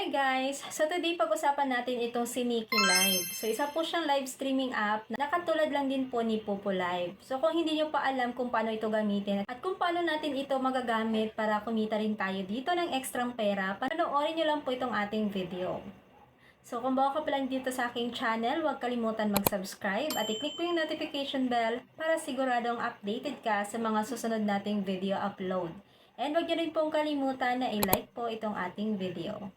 Hi guys! So today pag-usapan natin itong si Nikki Live. So isa po siyang live streaming app na nakatulad lang din po ni Popo Live. So kung hindi nyo pa alam kung paano ito gamitin at kung paano natin ito magagamit para kumita rin tayo dito ng ekstrang pera, panoorin nyo lang po itong ating video. So kung bago ka pa lang dito sa aking channel, huwag kalimutan mag-subscribe at i-click ko yung notification bell para siguradong updated ka sa mga susunod nating video upload. And huwag nyo rin pong kalimutan na i-like po itong ating video.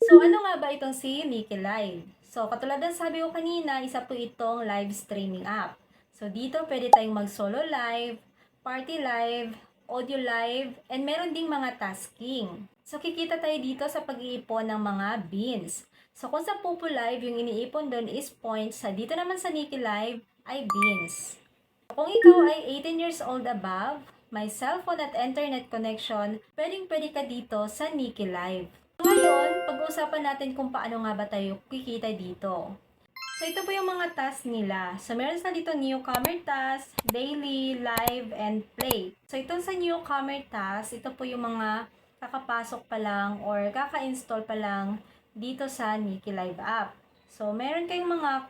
So, ano nga ba itong si Nikki Live? So, katulad ng sabi ko kanina, isa po itong live streaming app. So, dito pwede tayong mag-solo live, party live, audio live, and meron ding mga tasking. So, kikita tayo dito sa pag-iipon ng mga beans. So, kung sa Popo Live, yung iniipon doon is points. Sa dito naman sa Nikki Live ay beans. Kung ikaw ay 18 years old above, may cellphone at internet connection, pwedeng-pwede ka dito sa Nikki Live. Ngayon, pag-uusapan natin kung paano nga ba tayo kikita dito. So, ito po yung mga task nila. So, meron sa dito newcomer task, daily, live, and play. So, ito sa newcomer task, ito po yung mga kakapasok pa lang or kaka-install pa lang dito sa Nikki Live app. So, meron kayong mga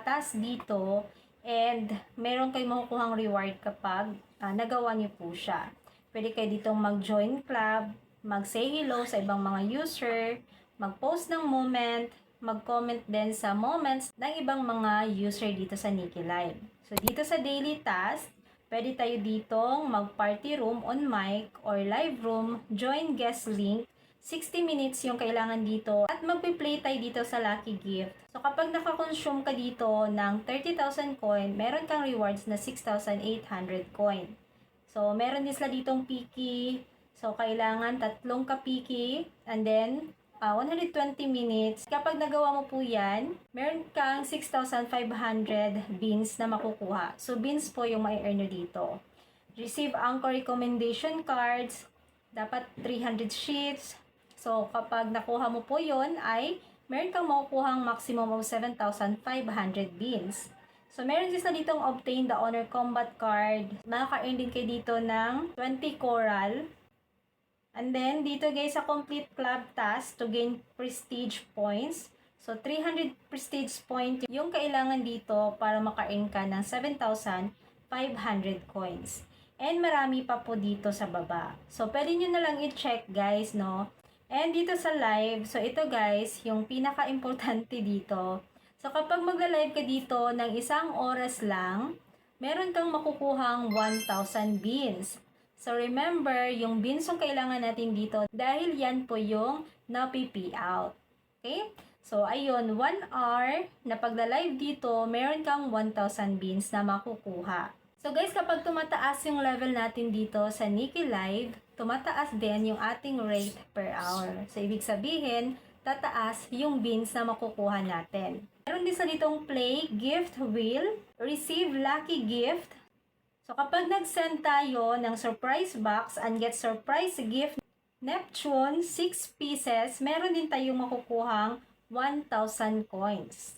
task dito and meron kayong makukuhang reward kapag nagawa niyo po siya. Pwede kayo ditong mag-join club, mag-say hello sa ibang mga user, mag-post ng moment, mag-comment din sa moments ng ibang mga user dito sa Nikki Live. So, dito sa daily task, pwede tayo ditong mag-party room on mic or live room, join guest link, 60 minutes yung kailangan dito at magpe-play tayo dito sa lucky gift. So, kapag nakakonsume ka dito ng 30,000 coin, meron kang rewards na 6,800 coin. So, meron din sila ditong piki. So, kailangan 3 kapiki and then 120 minutes. Kapag nagawa mo po yan, meron kang 6,500 beans na makukuha. So, beans po yung mai-earn nyo dito. Receive anchor recommendation cards. Dapat 300 sheets. So, kapag nakuha mo po yon ay meron kang makukuhang maximum of 7,500 beans. So, meron din sa ditong obtain the honor combat card. Makaka-earn din kayo dito ng 20 coral. And then, dito guys, sa complete club task to gain prestige points. So, 300 prestige point yung kailangan dito para maka-earn ka ng 7,500 coins. And marami pa po dito sa baba. So, pwede nyo na lang i-check guys, no? And dito sa live, so ito guys, yung pinaka-importante dito. So, kapag magla-live ka dito ng 1 oras lang, meron kang makukuhang 1,000 beans. So, remember, yung beans yung kailangan natin dito dahil yan po yung napipi out. Okay? So, ayun, 1 hour na pagla-live dito, meron kang 1,000 beans na makukuha. So, guys, kapag tumataas yung level natin dito sa Nikki Live, tumataas din yung ating rate per hour. So, ibig sabihin, tataas yung beans na makukuha natin. Meron din sa ditong play, gift wheel, receive lucky gift. So, kapag nag-send tayo ng surprise box and get surprise gift, Neptune, 6 pieces, meron din tayong makukuhang 1,000 coins.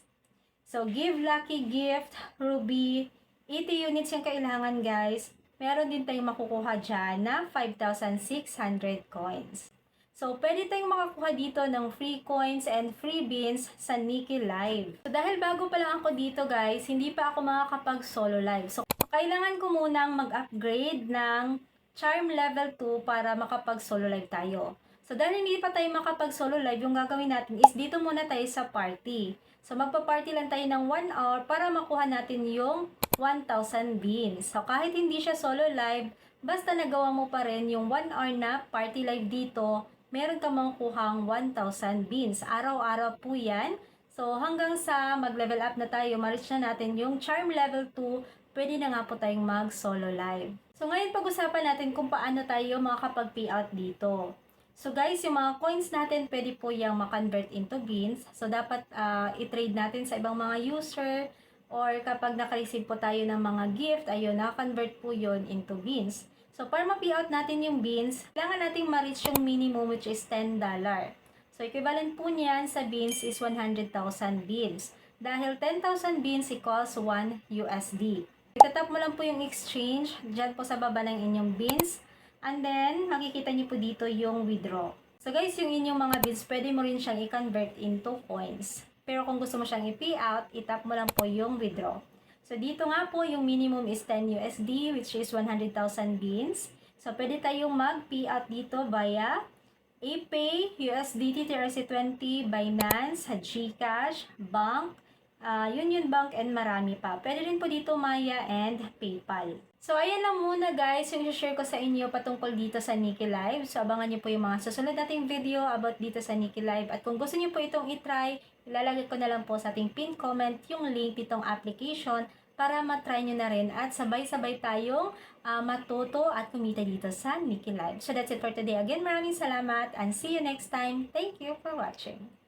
So, give lucky gift, ruby, 80 units yung kailangan guys. Meron din tayong makukuha dyan na 5,600 coins. So, pwede tayong makakuha dito ng free coins and free beans sa Nikki Live. So, dahil bago pa lang ako dito guys, hindi pa ako makakapag-solo live. So, kailangan ko munang mag-upgrade ng Charm Level 2 para makapag-solo live tayo. So, dahil hindi pa tayo makapag-solo live, yung gagawin natin is dito muna tayo sa party. So, magpa-party lang tayo ng 1 hour para makuha natin yung 1,000 beans. So, kahit hindi siya solo live, basta nagawa mo pa rin yung 1 hour na party live dito, meron kang makukuhang 1,000 beans. Araw-araw po yan. So, hanggang sa mag-level up na tayo, ma-reach na natin yung Charm Level 2, pwede na nga po tayong mag-solo live. So, ngayon pag-usapan natin kung paano tayo makakapag-payout dito. So, guys, yung mga coins natin, pwede po yung ma-convert into beans. So, dapat i-trade natin sa ibang mga user or kapag naka-receive po tayo ng mga gift, ayun, na-convert po yun into beans. So, para ma-payout natin yung beans, kailangan natin ma-reach yung minimum which is $10. So, equivalent po niyan sa beans is 100,000 beans. Dahil 10,000 beans equals 1 USD. Itatap mo lang po yung exchange dyan po sa baba ng inyong beans. And then, makikita niyo po dito yung withdraw. So guys, yung inyong mga beans, pwede mo rin siyang i-convert into coins. Pero kung gusto mo siyang i-payout, itap mo lang po yung withdraw. So dito nga po, yung minimum is 10 USD, which is 100,000 beans. So pwede tayong mag-payout dito via APay, USDT, TRC20, Binance, GCash, Bank, Union Bank, and marami pa. Pwede rin po dito Maya and PayPal. So, ayan lang muna guys, yung share ko sa inyo patungkol dito sa Nikki Live. So, abangan nyo po yung mga susunod nating video about dito sa Nikki Live. At kung gusto nyo po itong itry, ilalagay ko na lang po sa ating pin comment yung link nitong application para matry nyo na rin at sabay-sabay tayong matuto at kumita dito sa Nikki Live. So, that's it for today. Again, maraming salamat and see you next time. Thank you for watching.